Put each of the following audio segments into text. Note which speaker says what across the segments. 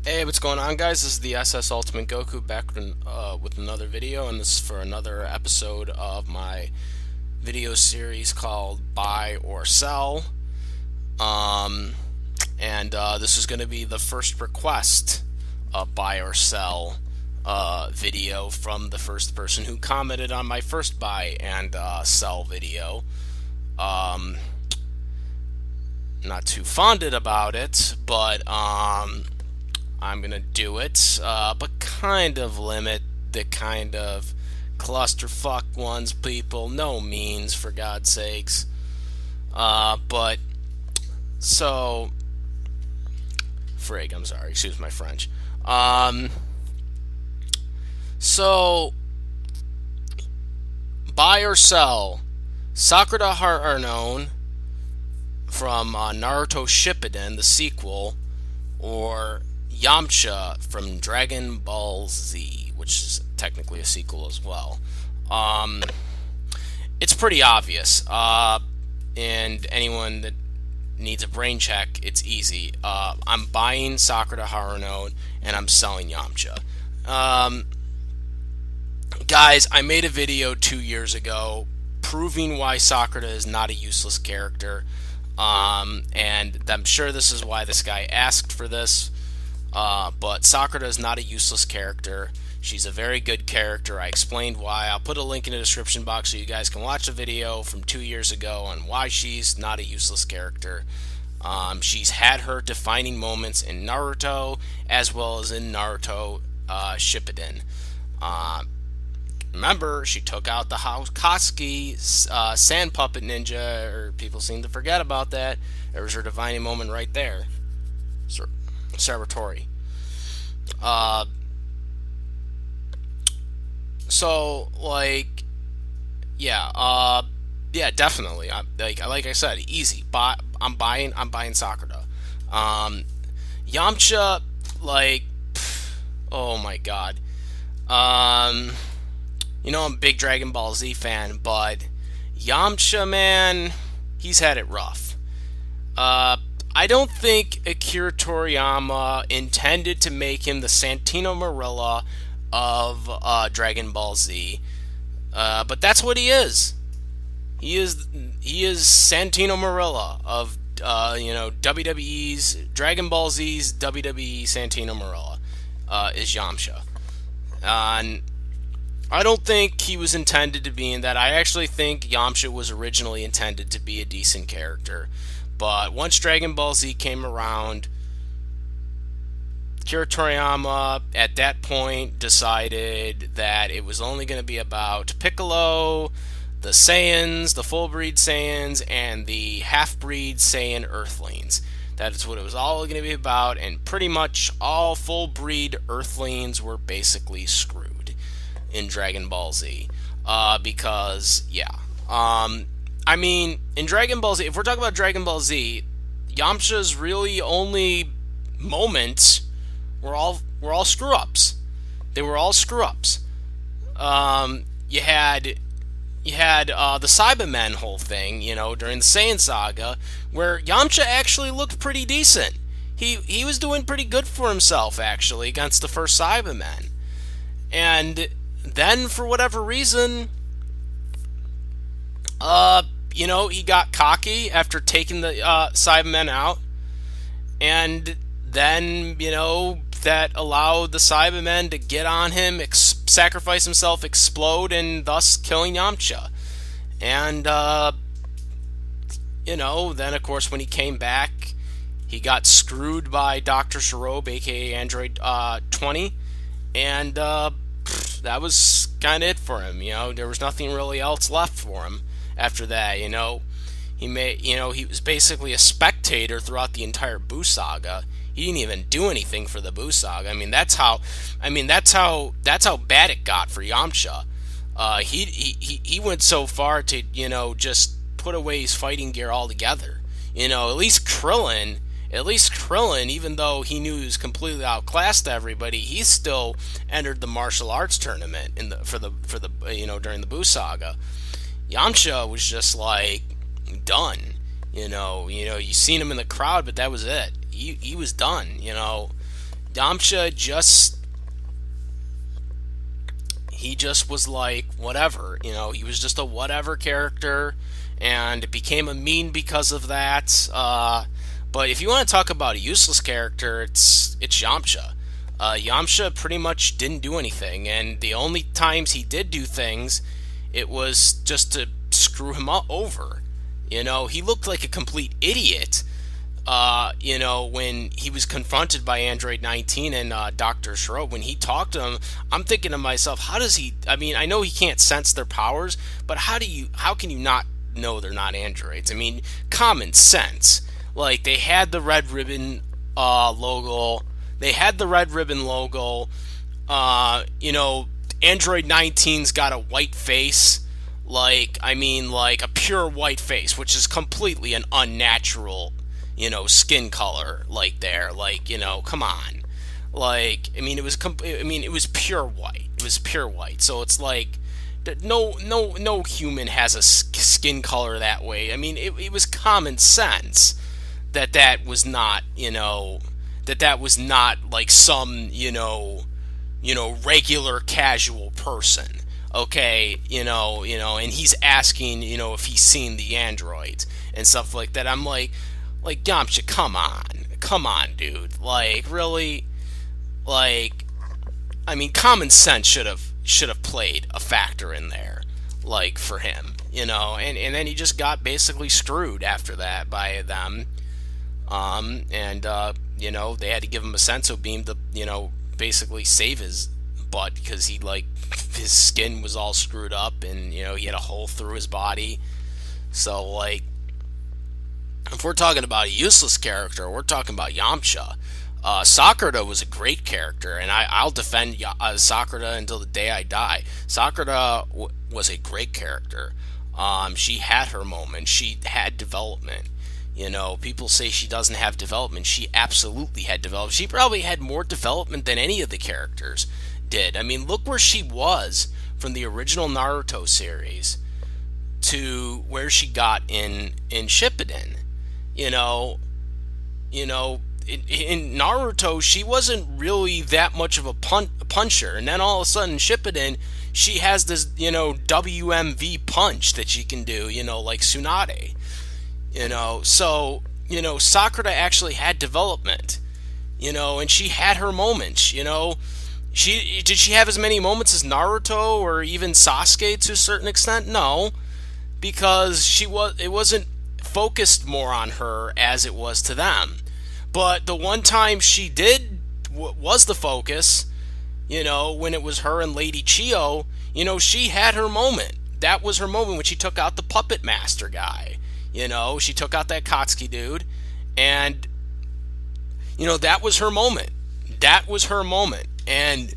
Speaker 1: Hey, what's going on, guys? This is the SS Ultimate Goku back with another video, and this is for another episode of my video series called Buy or Sell. Um, and this is going to be the first request buy or sell video from the first person who commented on my first buy and sell video. Um, Not too fonded about it, but I'm gonna do it, but kind of limit the kind of clusterfuck ones, people. No means, for God's sakes. But so, frig. I'm sorry. Excuse my French. Um, so buy or sell Sakura Haruno from Naruto Shippuden, the sequel, or Yamcha from Dragon Ball Z, which is technically a sequel as well. Um, it's pretty obvious, and anyone that needs a brain check, it's easy. I'm buying Sakura Haruno and I'm selling Yamcha. Um, Guys, I made a video 2 years ago proving why Sakura is not a useless character. And I'm sure this is why this guy asked for this. But Sakura is not a useless character. She's a very good character. I explained why. I'll put a link in the description box so you guys can watch the video from 2 years ago on why she's not a useless character. She's had her defining moments in Naruto as well as in Naruto Shippuden. Remember, she took out the Hauskatsuki sand puppet ninja, or people seem to forget about that. There was her defining moment right there. Sabotori. Uh, so like, yeah, yeah, definitely. Like I said, easy. I'm buying Sakura. Um, Yamcha, like, oh my god. Um, I'm a big Dragon Ball Z fan, but Yamcha, man, he's had it rough. I don't think Akira Toriyama intended to make him the Santino Marilla of Dragon Ball Z, but that's what he is. He is Santino Marilla of WWE's Dragon Ball Z's WWE Santino Marilla is Yamcha. And I don't think he was intended to be in that. I actually think Yamcha was originally intended to be a decent character. But once Dragon Ball Z came around, Akira Toriyama at that point decided that it was only going to be about Piccolo, the Saiyans, the full breed Saiyans, and the half breed Saiyan Earthlings. That is what it was all going to be about, and pretty much all full breed Earthlings were basically screwed in Dragon Ball Z. Because, yeah. I mean, in Dragon Ball Z, if we're talking about Dragon Ball Z, Yamcha's really only moments were all screw ups. They were all screw ups. You had the Cybermen whole thing, during the Saiyan saga, where Yamcha actually looked pretty decent. He was doing pretty good for himself actually against the first Cybermen, and then for whatever reason, he got cocky after taking the Cybermen out, and then that allowed the Cybermen to get on him, sacrifice himself, explode, and thus killing Yamcha. And then of course when he came back, he got screwed by Dr. Shirobe, aka Android 20, and that was kind of it for him. There was nothing really else left for him after that. He was basically a spectator throughout the entire Buu saga. He didn't even do anything for the Buu saga. That's how bad it got for Yamcha. He went so far to just put away his fighting gear altogether. At least Krillin, even though he knew he was completely outclassed everybody, he still entered the martial arts tournament for the during the Buu saga. Yamcha was just like done. You seen him in the crowd, but that was it. He was done. Yamcha just he just was like whatever, he was just a whatever character, and it became a meme because of that. But if you want to talk about a useless character, it's Yamcha. Yamcha pretty much didn't do anything, and the only times he did do things, it was just to screw him over. He looked like a complete idiot. When he was confronted by Android 19 and Dr. Schroed, when he talked to him, I'm thinking to myself, how does he? I mean, I know he can't sense their powers, but how can you not know they're not androids? I mean, common sense. Like they had the red ribbon logo. They had the red ribbon logo. Android 19's got a white face. Like a pure white face, which is completely an unnatural skin color. Come on. It was pure white. It was pure white. So it's like no human has a skin color that way. I mean, it was common sense that was not, that was not like some, regular casual person. Okay, and he's asking, if he's seen the androids and stuff like that. I'm like Yamcha, come on, dude. Like, really, common sense should have played a factor in there, like for him, and then he just got basically screwed after that by them, they had to give him a senso beam to, basically save his butt because his skin was all screwed up and he had a hole through his body. So like, if we're talking about a useless character, we're talking about Yamcha. Sakura was a great character, and I'll defend Sakura until the day I die. Sakura was a great character. She had her moment. She had development. People say she doesn't have development. She absolutely had development. She probably had more development than any of the characters did. I mean, look where she was from the original Naruto series to where she got in Shippuden. In Naruto, she wasn't really that much of a puncher, and then all of a sudden, Shippuden, she has this, WMV punch that she can do, like Tsunade. So, Sakura actually had development, and she had her moments, Did she have as many moments as Naruto or even Sasuke to a certain extent? No, because it wasn't focused more on her as it was to them. But the one time she did was the focus, when it was her and Lady Chio, she had her moment. That was her moment when she took out the puppet master guy. She took out that Katsuki dude, and that was her moment. That was her moment, and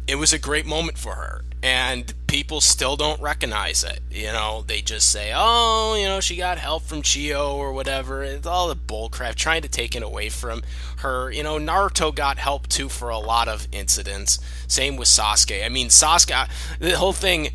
Speaker 1: it was a great moment for her. And people still don't recognize it. They just say, oh, she got help from Chio or whatever. It's all the bullcrap trying to take it away from her. Naruto got help too for a lot of incidents. Same with Sasuke. I mean, Sasuke, the whole thing,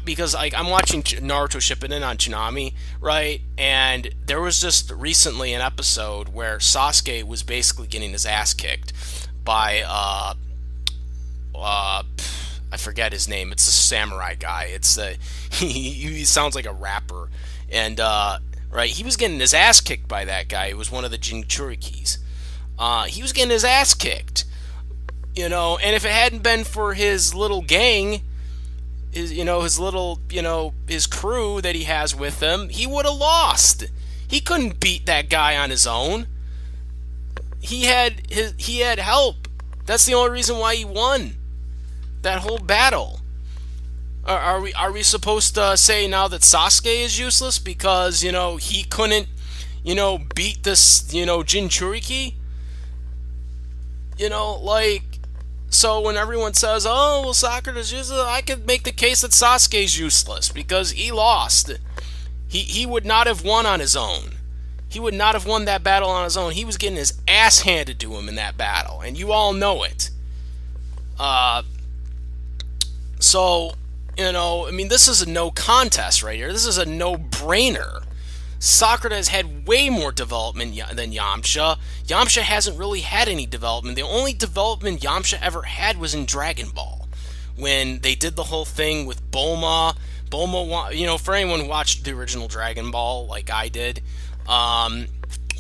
Speaker 1: because I'm watching Naruto Shippuden on Toonami, right? And there was just recently an episode where Sasuke was basically getting his ass kicked by, I forget his name. It's a samurai guy. He sounds like a rapper, and right, he was getting his ass kicked by that guy. It was one of the Jinchurikis. He was getting his ass kicked, and if it hadn't been for his little gang, his crew that he has with him, he would have lost. He couldn't beat that guy on his own. He had help. That's the only reason why he won that whole battle. Are we supposed to say now that Sasuke is useless because he couldn't beat this Jinchuriki? So when everyone says, oh well, Sakura's useless, I could make the case that Sasuke's useless because he lost. He would not have won on his own. He would not have won that battle on his own. He was getting his ass handed to him in that battle, and you all know it. So, this is a no contest right here. This is a no-brainer. Sakura has had way more development than Yamcha. Yamcha hasn't really had any development. The only development Yamcha ever had was in Dragon Ball, when they did the whole thing with Bulma. Bulma, for anyone who watched the original Dragon Ball, like I did,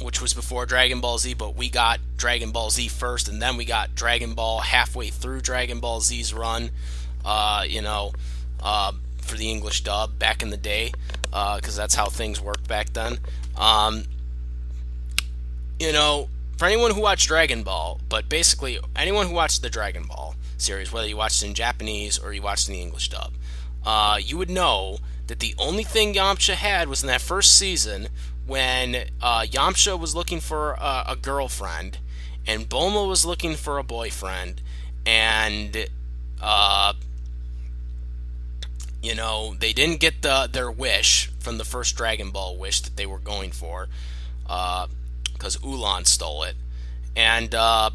Speaker 1: which was before Dragon Ball Z, but we got Dragon Ball Z first, and then we got Dragon Ball halfway through Dragon Ball Z's run, for the English dub back in the day, because that's how things worked back then. For anyone who watched Dragon Ball, but basically anyone who watched the Dragon Ball series, whether you watched it in Japanese or you watched it in the English dub, you would know that the only thing Yamcha had was in that first season when Yamcha was looking for a girlfriend and Bulma was looking for a boyfriend, and they didn't get their wish from the first Dragon Ball wish that they were going for, because Ulan stole it, and they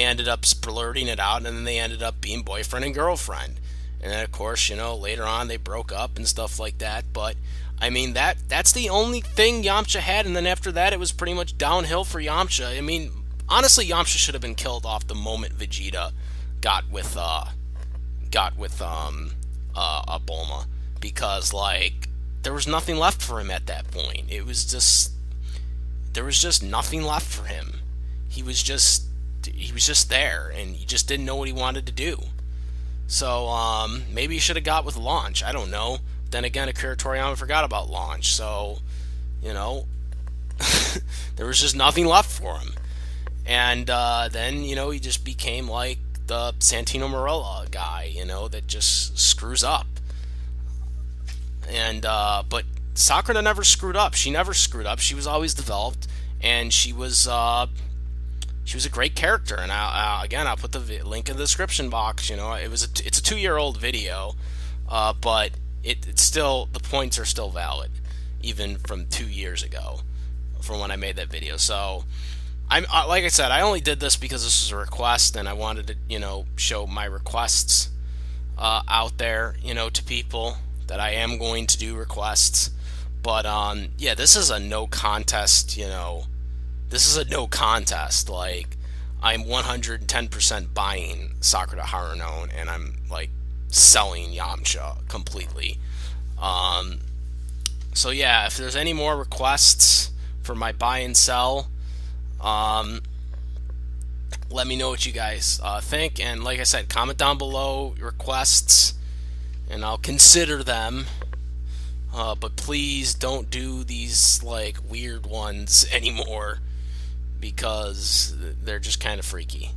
Speaker 1: ended up splurting it out, and then they ended up being boyfriend and girlfriend. And then, of course, later on they broke up and stuff like that. But I mean, that's the only thing Yamcha had, and then after that it was pretty much downhill for Yamcha. I mean, honestly, Yamcha should have been killed off the moment Vegeta got with Bulma, because there was nothing left for him at that point. There was just nothing left for him. He was just there, and he just didn't know what he wanted to do. So maybe he should have got with Launch. I don't know. Then again, Akira Toriyama forgot about Launch, so there was just nothing left for him. And then he just became like the Santino Marella guy, that just screws up. And but Sakura never screwed up. She never screwed up. She was always developed, and she was a great character. And I'll put the link in the description box. It's a 2-year-old video, but it's still, the points are still valid, even from 2 years ago, from when I made that video. So like I said, I only did this because this was a request, and I wanted to show my requests out there, to people, that I am going to do requests. But yeah, this is a no contest. This is a no contest. Like, I'm 110% buying Sakura Haruno, and I'm selling Yamcha completely. So yeah, if there's any more requests for my buy and sell, let me know what you guys think. And like I said, comment down below requests, and I'll consider them. But please don't do these weird ones anymore, because they're just kind of freaky.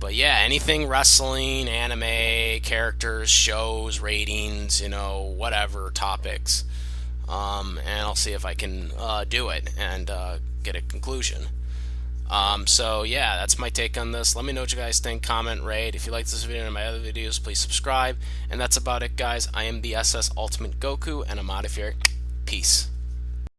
Speaker 1: But yeah, anything wrestling, anime, characters, shows, ratings, whatever topics, and I'll see if I can do it and get a conclusion. So yeah, that's my take on this. Let me know what you guys think. Comment, rate. If you like this video and my other videos, please subscribe. And that's about it, guys. I am the SS Ultimate Goku, and I'm out of here. Peace.